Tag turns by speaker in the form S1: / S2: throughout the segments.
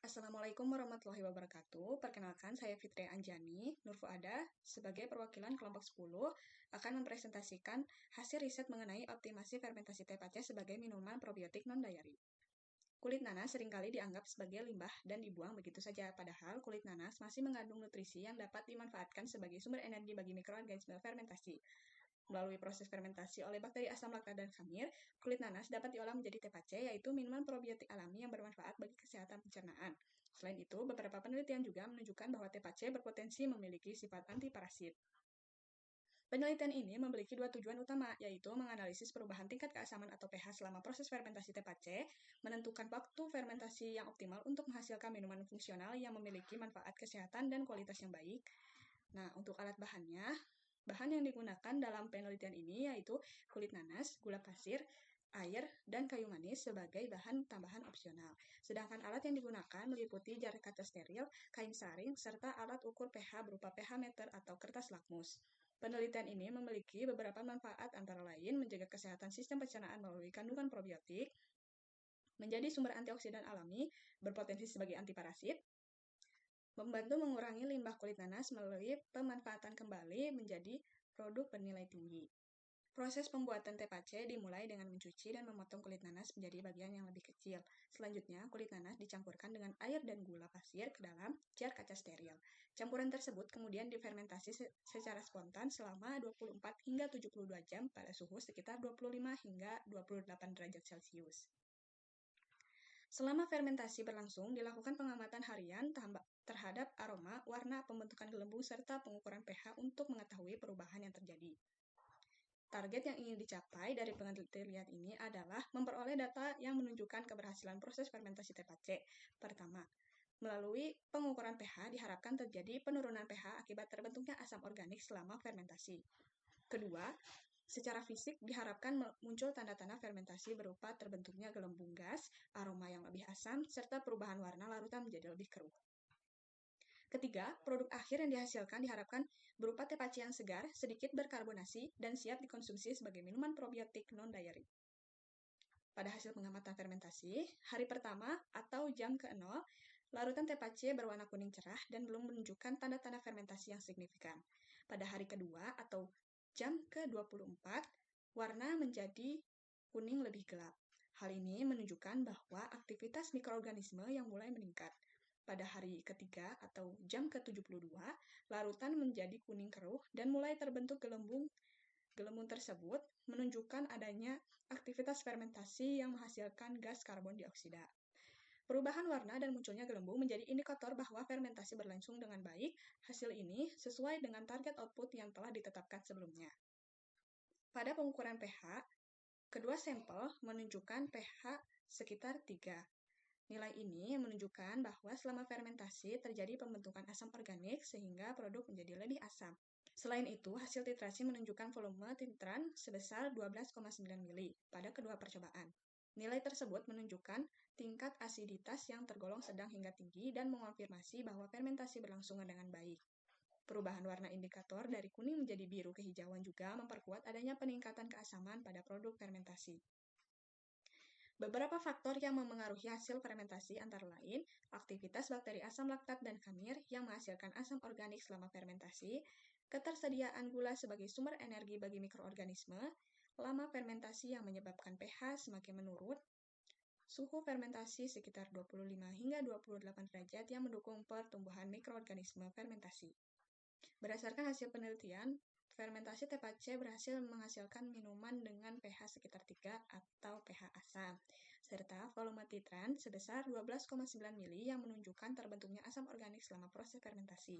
S1: Assalamualaikum warahmatullahi wabarakatuh. Perkenalkan, saya Fitri Anjani Nurfuada sebagai perwakilan kelompok 10 akan mempresentasikan hasil riset mengenai optimasi fermentasi teh pace sebagai minuman probiotik non-dairy. Kulit nanas seringkali dianggap sebagai limbah dan dibuang begitu saja, padahal kulit nanas masih mengandung nutrisi yang dapat dimanfaatkan sebagai sumber energi bagi mikroorganisme fermentasi. Melalui proses fermentasi oleh bakteri asam laktat dan khamir, kulit nanas dapat diolah menjadi teh pace, yaitu minuman probiotik alami yang bermanfaat bagi kesehatan pencernaan. Selain itu, beberapa penelitian juga menunjukkan bahwa teh pace berpotensi memiliki sifat antiparasit. Penelitian ini memiliki dua tujuan utama, yaitu menganalisis perubahan tingkat keasaman atau pH selama proses fermentasi teh pace, menentukan waktu fermentasi yang optimal untuk menghasilkan minuman fungsional yang memiliki manfaat kesehatan dan kualitas yang baik. Nah, untuk alat bahannya, bahan yang digunakan dalam penelitian ini yaitu kulit nanas, gula pasir, air, dan kayu manis sebagai bahan tambahan opsional. Sedangkan alat yang digunakan meliputi jar kaca steril, kain saring, serta alat ukur pH berupa pH meter atau kertas lakmus. Penelitian ini memiliki beberapa manfaat antara lain menjaga kesehatan sistem pencernaan melalui kandungan probiotik, menjadi sumber antioksidan alami, berpotensi sebagai antiparasit, membantu mengurangi limbah kulit nanas melalui pemanfaatan kembali menjadi produk bernilai tinggi. Proses pembuatan teh pace dimulai dengan mencuci dan memotong kulit nanas menjadi bagian yang lebih kecil. Selanjutnya, kulit nanas dicampurkan dengan air dan gula pasir ke dalam jar kaca steril. Campuran tersebut kemudian difermentasi secara spontan selama 24 hingga 72 jam pada suhu sekitar 25 hingga 28 derajat Celcius. Selama fermentasi berlangsung, dilakukan pengamatan harian terhadap aroma, warna, pembentukan gelembung, serta pengukuran pH untuk mengetahui perubahan yang terjadi. Target yang ingin dicapai dari penelitian ini adalah memperoleh data yang menunjukkan keberhasilan proses fermentasi teh pace. Pertama, melalui pengukuran pH diharapkan terjadi penurunan pH akibat terbentuknya asam organik selama fermentasi. Kedua, secara fisik diharapkan muncul tanda-tanda fermentasi berupa terbentuknya gelembung gas, aroma yang lebih asam, serta perubahan warna larutan menjadi lebih keruh. Ketiga, produk akhir yang dihasilkan diharapkan berupa teh pace yang segar, sedikit berkarbonasi, dan siap dikonsumsi sebagai minuman probiotik non-dairy. Pada hasil pengamatan fermentasi, hari pertama atau jam ke-0, larutan teh pace berwarna kuning cerah dan belum menunjukkan tanda-tanda fermentasi yang signifikan. Pada hari kedua atau jam ke-24, warna menjadi kuning lebih gelap. Hal ini menunjukkan bahwa aktivitas mikroorganisme yang mulai meningkat. Pada hari ketiga atau jam ke-72, larutan menjadi kuning keruh dan mulai terbentuk gelembung. Gelembung tersebut menunjukkan adanya aktivitas fermentasi yang menghasilkan gas karbon dioksida. Perubahan warna dan munculnya gelembung menjadi indikator bahwa fermentasi berlangsung dengan baik. Hasil ini sesuai dengan target output yang telah ditetapkan sebelumnya. Pada pengukuran pH, kedua sampel menunjukkan pH sekitar 3. Nilai ini menunjukkan bahwa selama fermentasi terjadi pembentukan asam organik sehingga produk menjadi lebih asam. Selain itu, hasil titrasi menunjukkan volume titran sebesar 12,9 mili pada kedua percobaan. Nilai tersebut menunjukkan tingkat asiditas yang tergolong sedang hingga tinggi dan mengonfirmasi bahwa fermentasi berlangsung dengan baik. Perubahan warna indikator dari kuning menjadi biru kehijauan juga memperkuat adanya peningkatan keasaman pada produk fermentasi. Beberapa faktor yang memengaruhi hasil fermentasi antara lain aktivitas bakteri asam laktat dan khamir yang menghasilkan asam organik selama fermentasi, ketersediaan gula sebagai sumber energi bagi mikroorganisme, lama fermentasi yang menyebabkan pH semakin menurun, suhu fermentasi sekitar 25 hingga 28 derajat yang mendukung pertumbuhan mikroorganisme fermentasi. Berdasarkan hasil penelitian, fermentasi teh pace berhasil menghasilkan minuman dengan pH sekitar 3 atau pH asam, serta volume titran sebesar 12,9 mili yang menunjukkan terbentuknya asam organik selama proses fermentasi.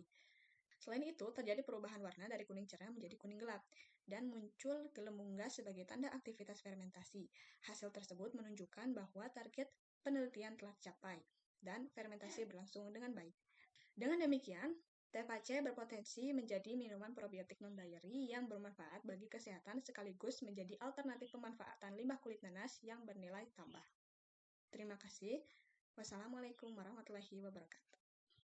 S1: Selain itu, terjadi perubahan warna dari kuning cerah menjadi kuning gelap, dan muncul gelembung gas sebagai tanda aktivitas fermentasi. Hasil tersebut menunjukkan bahwa target penelitian telah dicapai, dan fermentasi berlangsung dengan baik. Dengan demikian, teh pace berpotensi menjadi minuman probiotik non-dairy yang bermanfaat bagi kesehatan sekaligus menjadi alternatif pemanfaatan limbah kulit nanas yang bernilai tambah. Terima kasih. Wassalamualaikum warahmatullahi wabarakatuh.